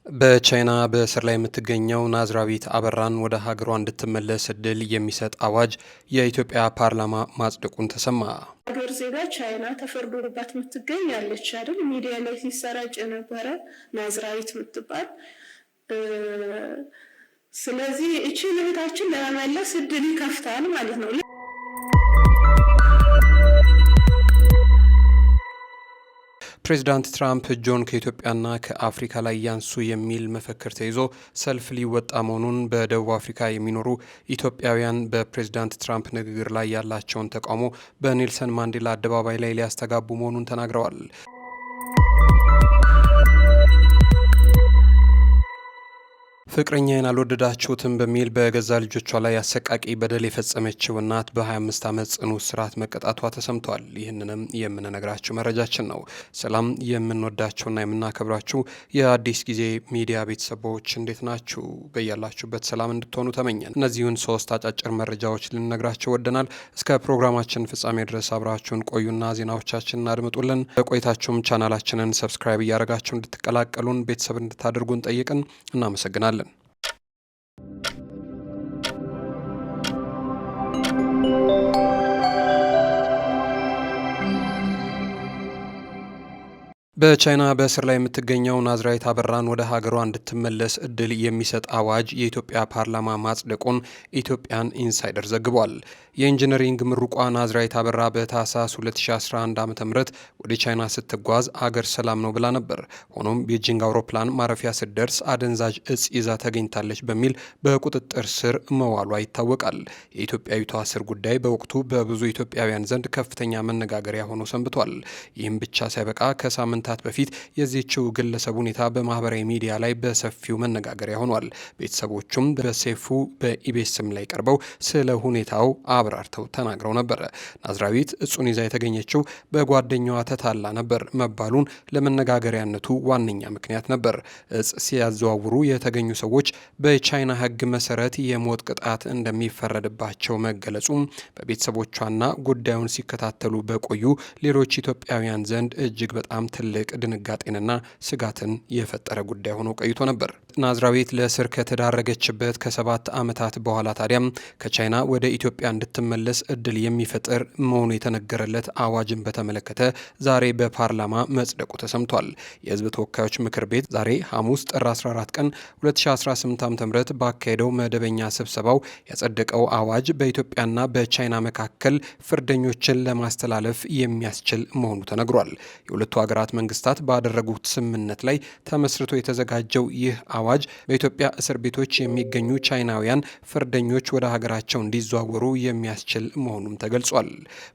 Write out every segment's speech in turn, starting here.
በቻይና በእስር ላይ የምትገኘው ናዝራዊት አበራን ወደ ሀገሯ እንድትመለስ እድል የሚሰጥ አዋጅ የኢትዮጵያ ፓርላማ ማጽደቁን ተሰማ። ሀገር ዜጋ ቻይና ተፈርዶባት የምትገኝ ያለች አይደል? ሚዲያ ላይ ሲሰራጭ የነበረ ናዝራዊት የምትባል ስለዚህ እቺ እህታችን ለመመለስ እድል ይከፍታል ማለት ነው። ፕሬዚዳንት ትራምፕ እጆን ከኢትዮጵያና ከአፍሪካ ላይ ያንሱ የሚል መፈክር ተይዞ ሰልፍ ሊወጣ መሆኑን በደቡብ አፍሪካ የሚኖሩ ኢትዮጵያውያን በፕሬዚዳንት ትራምፕ ንግግር ላይ ያላቸውን ተቃውሞ በኔልሰን ማንዴላ አደባባይ ላይ ሊያስተጋቡ መሆኑን ተናግረዋል። ፍቅረኛዬን አልወደዳችሁትም በሚል በገዛ ልጆቿ ላይ አሰቃቂ በደል የፈጸመችው እናት በ25 ዓመት ጽኑ እስራት መቀጣቷ ተሰምቷል። ይህንንም የምንነግራችሁ መረጃችን ነው። ሰላም የምንወዳችሁና የምናከብራችሁ የአዲስ ጊዜ ሚዲያ ቤተሰቦች እንዴት ናችሁ? በያላችሁበት ሰላም እንድትሆኑ ተመኘን። እነዚሁን 3 አጫጭር መረጃዎች ልንነግራችሁ ወደናል። እስከ ፕሮግራማችን ፍጻሜ ድረስ አብራችሁን ቆዩና ዜናዎቻችንን አድምጡልን። በቆይታችሁም ቻናላችንን ሰብስክራይብ እያደረጋችሁ እንድትቀላቀሉን ቤተሰብ እንድታደርጉን ጠይቅን። እናመሰግናለን። በቻይና በእስር ላይ የምትገኘው ናዝራዊት አበራን ወደ ሀገሯ እንድትመለስ እድል የሚሰጥ አዋጅ የኢትዮጵያ ፓርላማ ማጽደቁን ኢትዮጵያን ኢንሳይደር ዘግቧል። የኢንጂነሪንግ ምሩቋ ናዝራዊት አበራ በታህሳስ 2011 ዓ.ም ወደ ቻይና ስትጓዝ አገር ሰላም ነው ብላ ነበር። ሆኖም ቤጂንግ አውሮፕላን ማረፊያ ስትደርስ አደንዛዥ እጽ ይዛ ተገኝታለች በሚል በቁጥጥር ስር መዋሏ ይታወቃል። የኢትዮጵያዊቷ እስር ጉዳይ በወቅቱ በብዙ ኢትዮጵያውያን ዘንድ ከፍተኛ መነጋገሪያ ሆኖ ሰንብቷል። ይህም ብቻ ሳይበቃ ከሳምንታት በፊት የዚህችው ግለሰብ ሁኔታ በማህበራዊ ሚዲያ ላይ በሰፊው መነጋገሪያ ሆኗል። ቤተሰቦቹም በሴፉ በኢቤስም ላይ ቀርበው ስለ ሁኔታው አብራርተው ተናግረው ነበር። ናዝራዊት እጹን ይዛ የተገኘችው በጓደኛዋ ተታላ ነበር መባሉን ለመነጋገሪያነቱ ዋነኛ ምክንያት ነበር። እጽ ሲያዘዋውሩ የተገኙ ሰዎች በቻይና ሕግ መሰረት የሞት ቅጣት እንደሚፈረድባቸው መገለጹ በቤተሰቦቿና ጉዳዩን ሲከታተሉ በቆዩ ሌሎች ኢትዮጵያውያን ዘንድ እጅግ በጣም ትልቅ ድንጋጤንና ስጋትን የፈጠረ ጉዳይ ሆኖ ቆይቶ ነበር። ናዝራዊት ለእስር ከተዳረገችበት ከ7 ዓመታት በኋላ ታዲያም ከቻይና ወደ ኢትዮጵያ እንድትመለስ እድል የሚፈጥር መሆኑ የተነገረለት አዋጅን በተመለከተ ዛሬ በፓርላማ መጽደቁ ተሰምቷል። የህዝብ ተወካዮች ምክር ቤት ዛሬ ሐሙስ ጥር 14 ቀን 2018 ዓ.ም ባካሄደው መደበኛ ስብሰባው ያጸደቀው አዋጅ በኢትዮጵያና በቻይና መካከል ፍርደኞችን ለማስተላለፍ የሚያስችል መሆኑ ተነግሯል። የሁለቱ ሀገራት መንግስታት ባደረጉት ስምምነት ላይ ተመስርቶ የተዘጋጀው ይህ አዋጅ በኢትዮጵያ እስር ቤቶች የሚገኙ ቻይናውያን ፍርደኞች ወደ ሀገራቸው እንዲዘዋወሩ የሚያስችል መሆኑም ተገልጿል።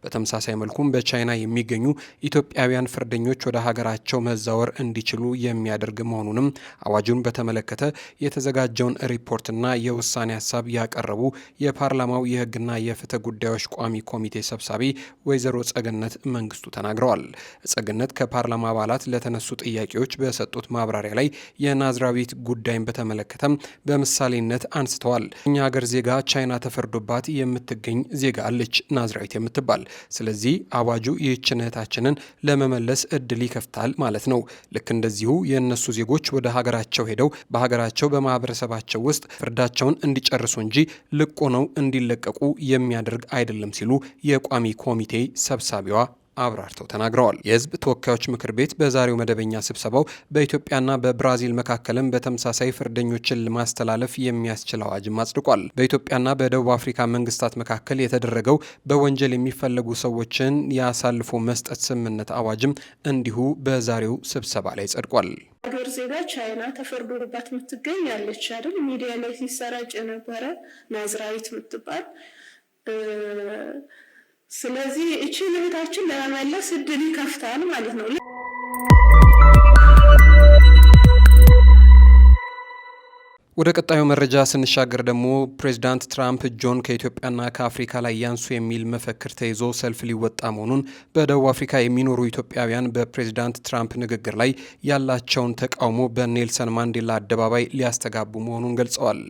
በተመሳሳይ መልኩም በቻይና የሚገኙ ኢትዮጵያውያን ፍርደኞች ወደ ሀገራቸው መዛወር እንዲችሉ የሚያደርግ መሆኑንም አዋጁን በተመለከተ የተዘጋጀውን ሪፖርትና የውሳኔ ሀሳብ ያቀረቡ የፓርላማው የህግና የፍትህ ጉዳዮች ቋሚ ኮሚቴ ሰብሳቢ ወይዘሮ ጸገነት መንግስቱ ተናግረዋል። ጸገነት ከፓርላማ አባላት ለተነሱ ጥያቄዎች በሰጡት ማብራሪያ ላይ የናዝራዊት ጉዳይን በተመለከተም በምሳሌነት አንስተዋል። እኛ ሀገር ዜጋ ቻይና ተፈርዶባት የምትገኝ ዜጋ አለች ናዝራዊት የምትባል። ስለዚህ አዋጁ ይህችን እህታችንን ለመመለስ እድል ይከፍታል ማለት ነው። ልክ እንደዚሁ የእነሱ ዜጎች ወደ ሀገራቸው ሄደው በሀገራቸው በማህበረሰባቸው ውስጥ ፍርዳቸውን እንዲጨርሱ እንጂ ልቆ ነው እንዲለቀቁ የሚያደርግ አይደለም ሲሉ የቋሚ ኮሚቴ ሰብሳቢዋ አብራርተው ተናግረዋል። የህዝብ ተወካዮች ምክር ቤት በዛሬው መደበኛ ስብሰባው በኢትዮጵያና በብራዚል መካከልም በተመሳሳይ ፍርደኞችን ለማስተላለፍ የሚያስችል አዋጅም አጽድቋል። በኢትዮጵያና በደቡብ አፍሪካ መንግስታት መካከል የተደረገው በወንጀል የሚፈለጉ ሰዎችን ያሳልፎ መስጠት ስምምነት አዋጅም እንዲሁ በዛሬው ስብሰባ ላይ ጸድቋል። ሀገር ዜጋ ቻይና ተፈርዶባት የምትገኝ ያለች አይደል? ሚዲያ ላይ ሲሰራጭ የነበረ ናዝራዊት የምትባል ስለዚህ እቺ እህታችን ለመመለስ እድል ይከፍታል ማለት ነው። ወደ ቀጣዩ መረጃ ስንሻገር ደግሞ ፕሬዚዳንት ትራምፕ እጆን ከኢትዮጵያና ከአፍሪካ ላይ ያንሱ የሚል መፈክር ተይዞ ሰልፍ ሊወጣ መሆኑን በደቡብ አፍሪካ የሚኖሩ ኢትዮጵያውያን በፕሬዚዳንት ትራምፕ ንግግር ላይ ያላቸውን ተቃውሞ በኔልሰን ማንዴላ አደባባይ ሊያስተጋቡ መሆኑን ገልጸዋል።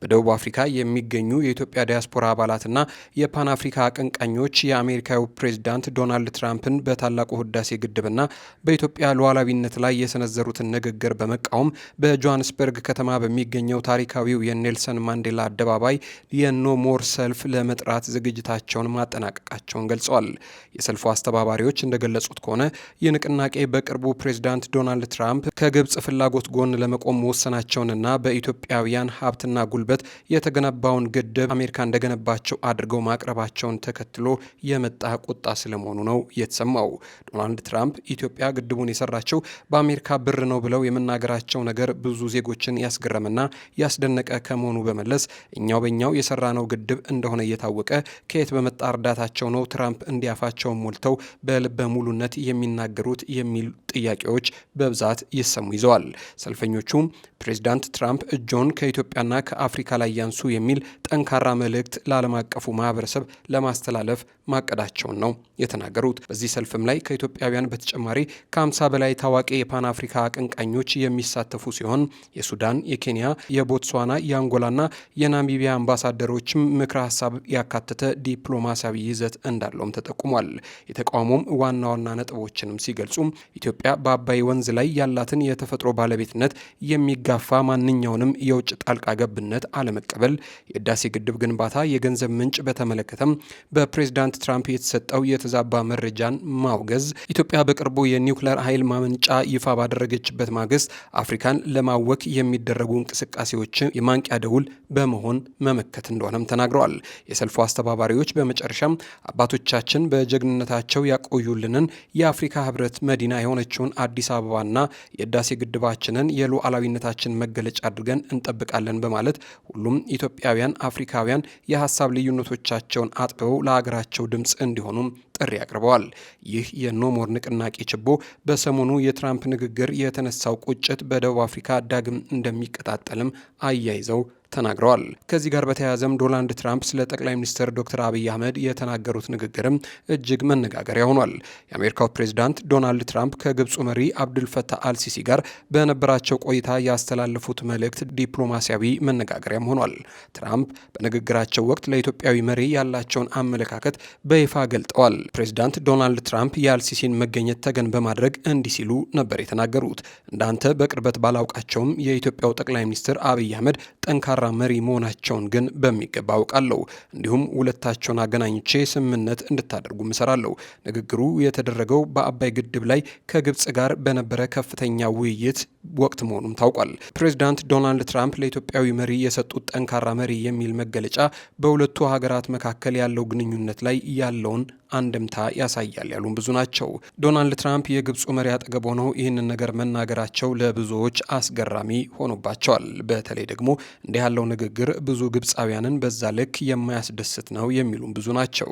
በደቡብ አፍሪካ የሚገኙ የኢትዮጵያ ዲያስፖራ አባላትና የፓን አፍሪካ አቀንቃኞች የአሜሪካው ፕሬዚዳንት ዶናልድ ትራምፕን በታላቁ ህዳሴ ግድብና በኢትዮጵያ ሉዓላዊነት ላይ የሰነዘሩትን ንግግር በመቃወም በጆሃንስበርግ ከተማ ገኘው ታሪካዊው የኔልሰን ማንዴላ አደባባይ የኖ ሞር ሰልፍ ለመጥራት ዝግጅታቸውን ማጠናቀቃቸውን ገልጸዋል። የሰልፉ አስተባባሪዎች እንደገለጹት ከሆነ ይህ ንቅናቄ በቅርቡ ፕሬዚዳንት ዶናልድ ትራምፕ ከግብጽ ፍላጎት ጎን ለመቆም መወሰናቸውንና በኢትዮጵያውያን ሀብትና ጉልበት የተገነባውን ግድብ አሜሪካ እንደገነባቸው አድርገው ማቅረባቸውን ተከትሎ የመጣ ቁጣ ስለመሆኑ ነው የተሰማው። ዶናልድ ትራምፕ ኢትዮጵያ ግድቡን የሰራቸው በአሜሪካ ብር ነው ብለው የመናገራቸው ነገር ብዙ ዜጎችን ያስገረመና ያስደነቀ ከመሆኑ በመለስ እኛው በእኛው የሰራነው ግድብ እንደሆነ እየታወቀ ከየት በመጣ እርዳታቸው ነው ትራምፕ እንዲያፋቸውን ሞልተው በልበ ሙሉነት የሚናገሩት የሚሉ ጥያቄዎች በብዛት ይሰሙ ይዘዋል። ሰልፈኞቹም ፕሬዚዳንት ትራምፕ እጆን ከኢትዮጵያና ከአፍሪካ ላይ ያንሱ የሚል ጠንካራ መልእክት ለዓለም አቀፉ ማህበረሰብ ለማስተላለፍ ማቀዳቸውን ነው የተናገሩት። በዚህ ሰልፍም ላይ ከኢትዮጵያውያን በተጨማሪ ከ50 በላይ ታዋቂ የፓን አፍሪካ አቀንቃኞች የሚሳተፉ ሲሆን የሱዳን፣ የኬንያ፣ የቦትስዋና፣ የአንጎላና የናሚቢያ አምባሳደሮችም ምክረ ሀሳብ ያካተተ ዲፕሎማሲያዊ ይዘት እንዳለውም ተጠቁሟል። የተቃውሞም ዋና ዋና ነጥቦችንም ሲገልጹ ኢትዮጵያ በአባይ ወንዝ ላይ ያላትን የተፈጥሮ ባለቤትነት የሚጋፋ ማንኛውንም የውጭ ጣልቃ ገብነት አለመቀበል፣ የህዳሴ ግድብ ግንባታ የገንዘብ ምንጭ በተመለከተም በፕሬዝዳንት ትራምፕ የተሰጠው የተዛባ መረጃን ማውገዝ፣ ኢትዮጵያ በቅርቡ የኒውክሌር ኃይል ማመንጫ ይፋ ባደረገችበት ማግስት አፍሪካን ለማወክ የሚደረጉ እንቅስቃሴዎች የማንቂያ ደውል በመሆን መመከት እንደሆነም ተናግረዋል። የሰልፉ አስተባባሪዎች በመጨረሻም አባቶቻችን በጀግንነታቸው ያቆዩልንን የአፍሪካ ህብረት መዲና የሆነችውን አዲስ አበባና የህዳሴ ግድባችንን የሉዓላዊነታችን መገለጫ አድርገን እንጠብቃለን በማለት ሁሉም ኢትዮጵያውያን አፍሪካውያን የሀሳብ ልዩነቶቻቸውን አጥብበው ለሀገራቸው ድምፅ እንዲሆኑም ጥሪ አቅርበዋል። ይህ የኖሞር ንቅናቄ ችቦ በሰሞኑ የትራምፕ ንግግር የተነሳው ቁጭት በደቡብ አፍሪካ ዳግም እንደሚቀጣጠልም አያይዘው ተናግረዋል። ከዚህ ጋር በተያያዘም ዶናልድ ትራምፕ ስለ ጠቅላይ ሚኒስትር ዶክተር አብይ አህመድ የተናገሩት ንግግርም እጅግ መነጋገሪያ ሆኗል። የአሜሪካው ፕሬዚዳንት ዶናልድ ትራምፕ ከግብፁ መሪ አብዱልፈታህ አልሲሲ ጋር በነበራቸው ቆይታ ያስተላለፉት መልእክት ዲፕሎማሲያዊ መነጋገሪያም ሆኗል። ትራምፕ በንግግራቸው ወቅት ለኢትዮጵያዊ መሪ ያላቸውን አመለካከት በይፋ ገልጠዋል። ፕሬዚዳንት ዶናልድ ትራምፕ የአልሲሲን መገኘት ተገን በማድረግ እንዲህ ሲሉ ነበር የተናገሩት። እንዳንተ በቅርበት ባላውቃቸውም የኢትዮጵያው ጠቅላይ ሚኒስትር አብይ አህመድ ጠንካራ መሪ መሆናቸውን ግን በሚገባ አውቃለሁ። እንዲሁም ሁለታቸውን አገናኝቼ ስምምነት እንድታደርጉ እሰራለሁ። ንግግሩ የተደረገው በአባይ ግድብ ላይ ከግብጽ ጋር በነበረ ከፍተኛ ውይይት ወቅት መሆኑም ታውቋል። ፕሬዚዳንት ዶናልድ ትራምፕ ለኢትዮጵያዊ መሪ የሰጡት ጠንካራ መሪ የሚል መገለጫ በሁለቱ ሀገራት መካከል ያለው ግንኙነት ላይ ያለውን አንድምታ ያሳያል ያሉን ብዙ ናቸው። ዶናልድ ትራምፕ የግብፁ መሪ አጠገብ ሆነው ይህንን ነገር መናገራቸው ለብዙዎች አስገራሚ ሆኖባቸዋል። በተለይ ደግሞ እንዲህ ያለው ንግግር ብዙ ግብፃውያንን በዛ ልክ የማያስደስት ነው የሚሉን ብዙ ናቸው።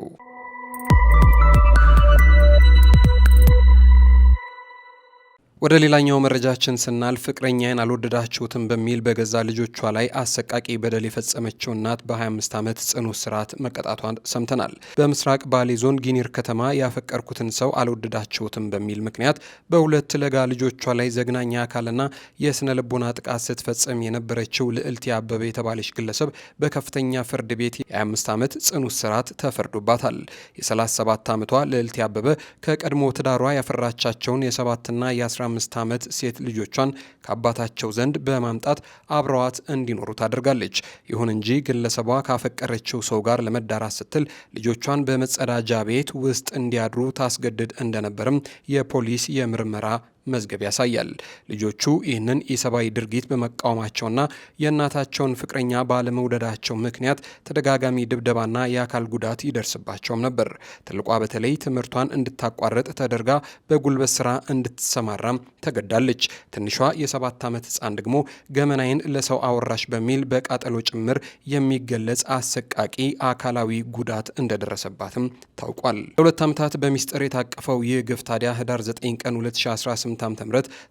ወደ ሌላኛው መረጃችን ስናልፍ ፍቅረኛዬን አልወደዳችሁትም በሚል በገዛ ልጆቿ ላይ አሰቃቂ በደል የፈጸመችው እናት በ25 ዓመት ጽኑ እስራት መቀጣቷን ሰምተናል። በምስራቅ ባሌ ዞን ጊኒር ከተማ ያፈቀርኩትን ሰው አልወደዳችሁትም በሚል ምክንያት በሁለት ለጋ ልጆቿ ላይ ዘግናኛ አካልና የስነ ልቦና ጥቃት ስትፈጽም የነበረችው ልዕልት አበበ የተባለች ግለሰብ በከፍተኛ ፍርድ ቤት የ25 ዓመት ጽኑ እስራት ተፈርዶባታል። የ37 ዓመቷ ልዕልት አበበ ከቀድሞ ትዳሯ ያፈራቻቸውን የ7ና የ15 ዓመት ሴት ልጆቿን ከአባታቸው ዘንድ በማምጣት አብረዋት እንዲኖሩ ታደርጋለች። ይሁን እንጂ ግለሰቧ ካፈቀረችው ሰው ጋር ለመዳራት ስትል ልጆቿን በመጸዳጃ ቤት ውስጥ እንዲያድሩ ታስገድድ እንደነበርም የፖሊስ የምርመራ መዝገብ ያሳያል። ልጆቹ ይህንን ኢሰብአዊ ድርጊት በመቃወማቸውና የእናታቸውን ፍቅረኛ ባለመውደዳቸው ምክንያት ተደጋጋሚ ድብደባና የአካል ጉዳት ይደርስባቸውም ነበር። ትልቋ በተለይ ትምህርቷን እንድታቋርጥ ተደርጋ በጉልበት ስራ እንድትሰማራም ተገዳለች። ትንሿ የ7 ዓመት ህፃን ደግሞ ገመናይን ለሰው አወራሽ በሚል በቃጠሎ ጭምር የሚገለጽ አሰቃቂ አካላዊ ጉዳት እንደደረሰባትም ታውቋል። ለ2 ዓመታት በሚስጥር የታቀፈው ይህ ግፍ ታዲያ ህዳር 9 ቀን 2018 ዓ.ም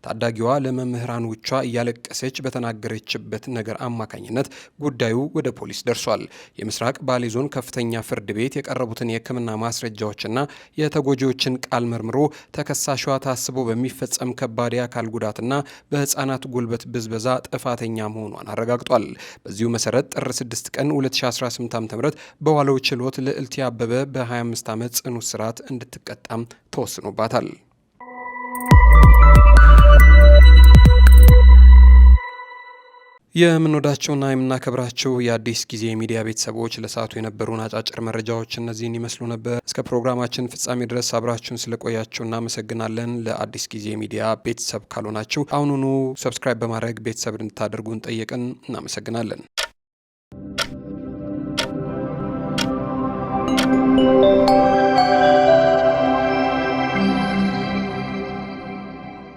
ታዳጊዋ ለመምህራኖቿ እያለቀሰች በተናገረችበት ነገር አማካኝነት ጉዳዩ ወደ ፖሊስ ደርሷል። የምስራቅ ባሌ ዞን ከፍተኛ ፍርድ ቤት የቀረቡትን የሕክምና ማስረጃዎችና የተጎጂዎችን ቃል መርምሮ ተከሳሿ ታስቦ በሚፈጸም ከባድ የአካል ጉዳትና በህፃናት ጉልበት ብዝበዛ ጥፋተኛ መሆኗን አረጋግጧል። በዚሁ መሰረት ጥር 6 ቀን 2018 ዓ.ም በዋለው ችሎት ልዕልት አበበ በ25 ዓመት ጽኑ እስራት እንድትቀጣም ተወስኖባታል። የምንወዳቸውና የምናከብራቸው የአዲስ ጊዜ ሚዲያ ቤተሰቦች ለሰዓቱ የነበሩን አጫጭር መረጃዎች እነዚህን ይመስሉ ነበር። እስከ ፕሮግራማችን ፍጻሜ ድረስ አብራችሁን ስለቆያችሁ እናመሰግናለን። ለአዲስ ጊዜ ሚዲያ ቤተሰብ ካልሆናችሁ አሁኑኑ ሰብስክራይብ በማድረግ ቤተሰብ እንድታደርጉን ጠየቅን። እናመሰግናለን።